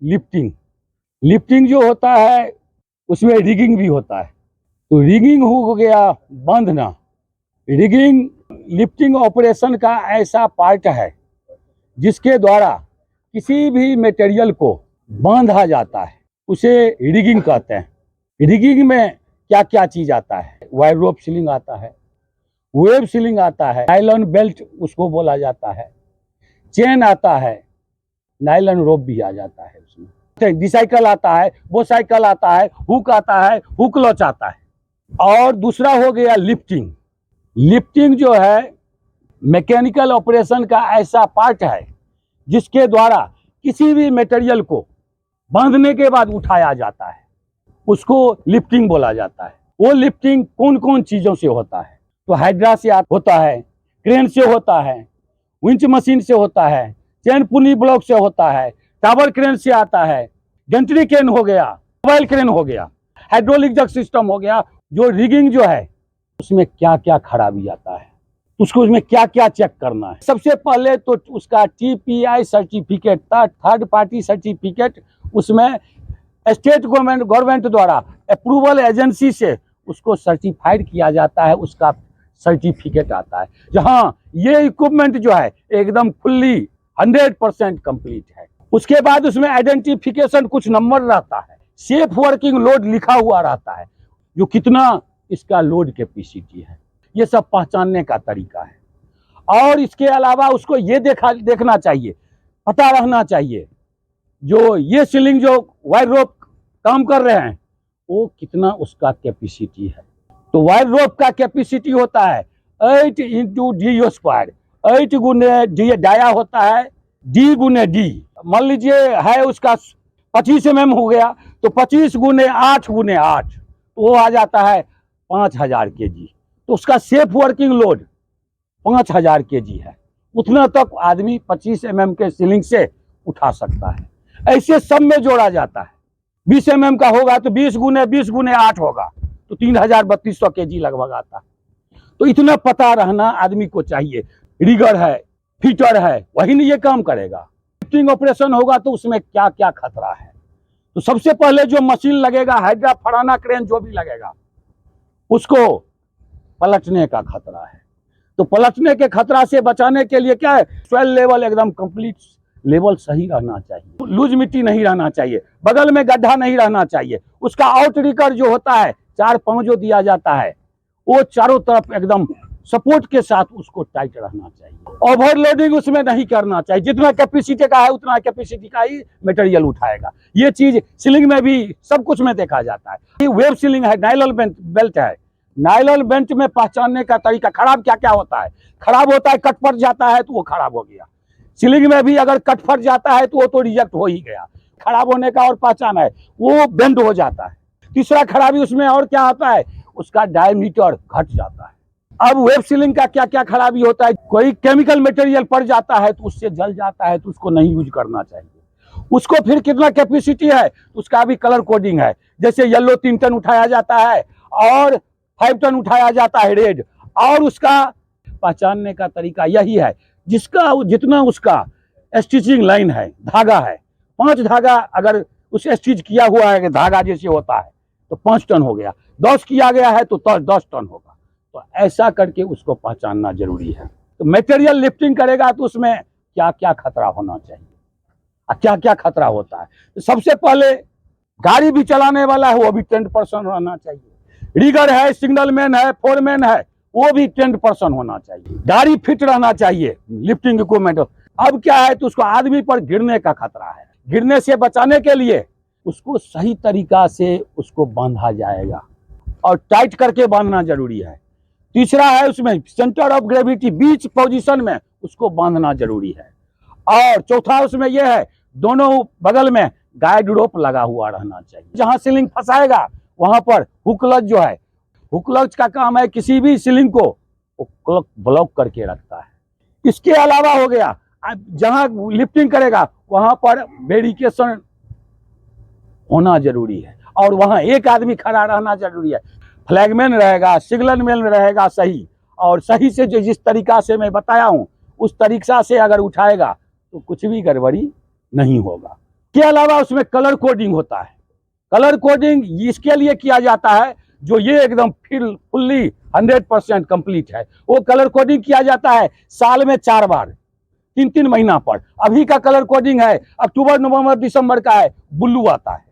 Lifting. Lifting जो होता है उसमें रिगिंग भी होता है। तो रिगिंग हो गया बांधना। रिगिंग लिफ्टिंग ऑपरेशन का ऐसा पार्ट है जिसके द्वारा किसी भी मटेरियल को बांधा जाता है, उसे रिगिंग कहते हैं। रिगिंग में क्या क्या चीज आता है? वायर रोप सीलिंग आता है, वेब सीलिंग आता है, नायलॉन बेल्ट उसको बोला जाता है, चेन आता है, नायलॉन रोप भी आ जाता है उसमें, डिसाइकल आता है, वो साइकिल आता है, हुक आता है, हुक लॉच आता है। और दूसरा हो गया लिफ्टिंग। लिफ्टिंग जो है मैकेनिकल ऑपरेशन का ऐसा पार्ट है जिसके द्वारा किसी भी मटेरियल को बांधने के बाद उठाया जाता है, उसको लिफ्टिंग बोला जाता है। वो लिफ्टिंग कौन कौन चीजों से होता है? तो हाइड्रा से होता है, क्रेन से होता है, विंच मशीन से होता है, चेन पुली ब्लॉक से होता है, टावर क्रेन से आता है, गंटरी क्रेन हो गया, मोबाइल क्रेन हो गया, हाइड्रोलिक जग सिस्टम हो गया। जो रिगिंग जो है उसमें क्या क्या खराबी आता है, उसको उसमें क्या क्या चेक करना है? सबसे पहले तो उसका TPI certificate, third party certificate, उसमें स्टेट गवर्नमेंट द्वारा अप्रूवल एजेंसी से उसको सर्टिफाइड किया जाता है, उसका सर्टिफिकेट आता है, जहां ये इक्विपमेंट जो है एकदम फुल्ली 100% कंप्लीट है। उसके बाद उसमें आइडेंटिफिकेशन कुछ नंबर रहता है, सेफ वर्किंग लोड लिखा हुआ रहता है, जो कितना इसका लोड कैपेसिटी है, ये सब पहचानने का तरीका है। और इसके अलावा उसको ये देखना चाहिए, पता रहना चाहिए, जो ये सीलिंग जो वायर रोप काम कर रहे हैं वो कितना उसका कैपेसिटी है। तो वायर रोप का कैपेसिटी होता है 8 इंटू D²। 8 गुने डी डाया होता है, D गुने D। मान लीजिए है उसका 25 mm हो गया, तो 25 गुने 8 गुने 8, तो वो आ जाता है 5000 kg। तो उसका सेफ वर्किंग लोड 5000 kg है। उतना तक आदमी 25 mm के सीलिंग से उठा सकता है। ऐसे सब में जोड़ा जाता है। 20 mm का होगा तो 20 गुने 8 होगा, तो 3200 kg लगभग आता है। तो इतना पता रहना आदमी को चाहिए। रिगर है, फिटर है, वही नहीं ये काम करेगा। लिफ्टिंग ऑपरेशन होगा तो उसमें क्या क्या खतरा है? तो सबसे पहले जो मशीन लगेगा, हाइड्रा फराना क्रेन जो भी लगेगा, उसको पलटने का खतरा है। तो पलटने के खतरा से बचाने के लिए क्या है? सॉइल लेवल एकदम कंप्लीट लेवल सही रहना चाहिए, लूज मिट्टी नहीं रहना चाहिए, बगल में गड्ढा नहीं रहना चाहिए। उसका आउट रिकर जो होता है, 4 पाँव जो दिया जाता है, वो चारों तरफ एकदम सपोर्ट के साथ उसको टाइट रहना चाहिए। ओवरलोडिंग उसमें नहीं करना चाहिए, जितना कैपेसिटी का है उतना कैपेसिटी का ही मटेरियल उठाएगा। ये चीज सीलिंग में भी सब कुछ में देखा जाता है। ये वेब सीलिंग है, नायलॉन बेल्ट है। नायलॉन बेल्ट में पहचानने का तरीका, खराब क्या क्या होता है? खराब होता है, कट फट जाता है तो वो खराब हो गया। सीलिंग में भी अगर कट फट जाता है तो वो तो रिजेक्ट हो ही गया। खराब होने का और पहचान है, वो बेंड हो जाता है। तीसरा खराबी उसमें और क्या आता है? उसका डायमीटर घट जाता है। अब वेब सीलिंग का क्या क्या खराबी होता है? कोई केमिकल मटेरियल पड़ जाता है तो उससे जल जाता है, तो उसको नहीं यूज करना चाहिए। उसको फिर कितना कैपेसिटी है उसका भी कलर कोडिंग है। जैसे येलो 3 टन उठाया जाता है और 5 टन उठाया जाता है रेड। और उसका पहचानने का तरीका यही है, जिसका जितना उसका स्टिचिंग लाइन है, धागा है, 5 धागा अगर उसे स्टिच किया हुआ है धागा जैसे होता है तो 5 टन हो गया, 10 किया गया है तो 10 टन होगा। तो ऐसा करके उसको पहचानना जरूरी है। तो मटेरियल लिफ्टिंग करेगा तो उसमें क्या क्या खतरा होना चाहिए और क्या क्या खतरा होता है? तो सबसे पहले गाड़ी भी चलाने वाला है वो भी 10% रहना चाहिए। रिगर है, सिग्नल मैन है, फोरमैन है, वो भी 10% होना चाहिए। गाड़ी फिट रहना चाहिए, लिफ्टिंग इक्विपमेंट। अब क्या है तो उसको आदमी पर गिरने का खतरा है। गिरने से बचाने के लिए उसको सही तरीका से उसको बांधा जाएगा और टाइट करके बांधना जरूरी है। तीसरा है उसमें centre of gravity, beach position में उसको बांधना जरूरी है। और चौथा उसमें यह है दोनों बगल में गाइड रोप लगा हुआ रहना चाहिए। जहां सीलिंग फंसाएगा वहां पर हुक लॉच जो है, हुक लॉच का काम है किसी भी सीलिंग को ब्लॉक करके रखता है। इसके अलावा हो गया जहां लिफ्टिंग करेगा वहां पर बैरिकेशन होना जरूरी है और वहां एक आदमी खड़ा रहना जरूरी है। फ्लैगमैन रहेगा, सिग्नल मैन रहेगा सही, और सही से जो जिस तरीका से मैं बताया हूं उस तरीका से अगर उठाएगा तो कुछ भी गड़बड़ी नहीं होगा। इसके अलावा उसमें कलर कोडिंग होता है। कलर कोडिंग इसके लिए किया जाता है जो ये एकदम फुल्ली 100% कंप्लीट है, वो कलर कोडिंग किया जाता है साल में 4 बार, 3-3 महीना पर। अभी का कलर कोडिंग है, अक्टूबर नवंबर दिसंबर का है, ब्लू आता है।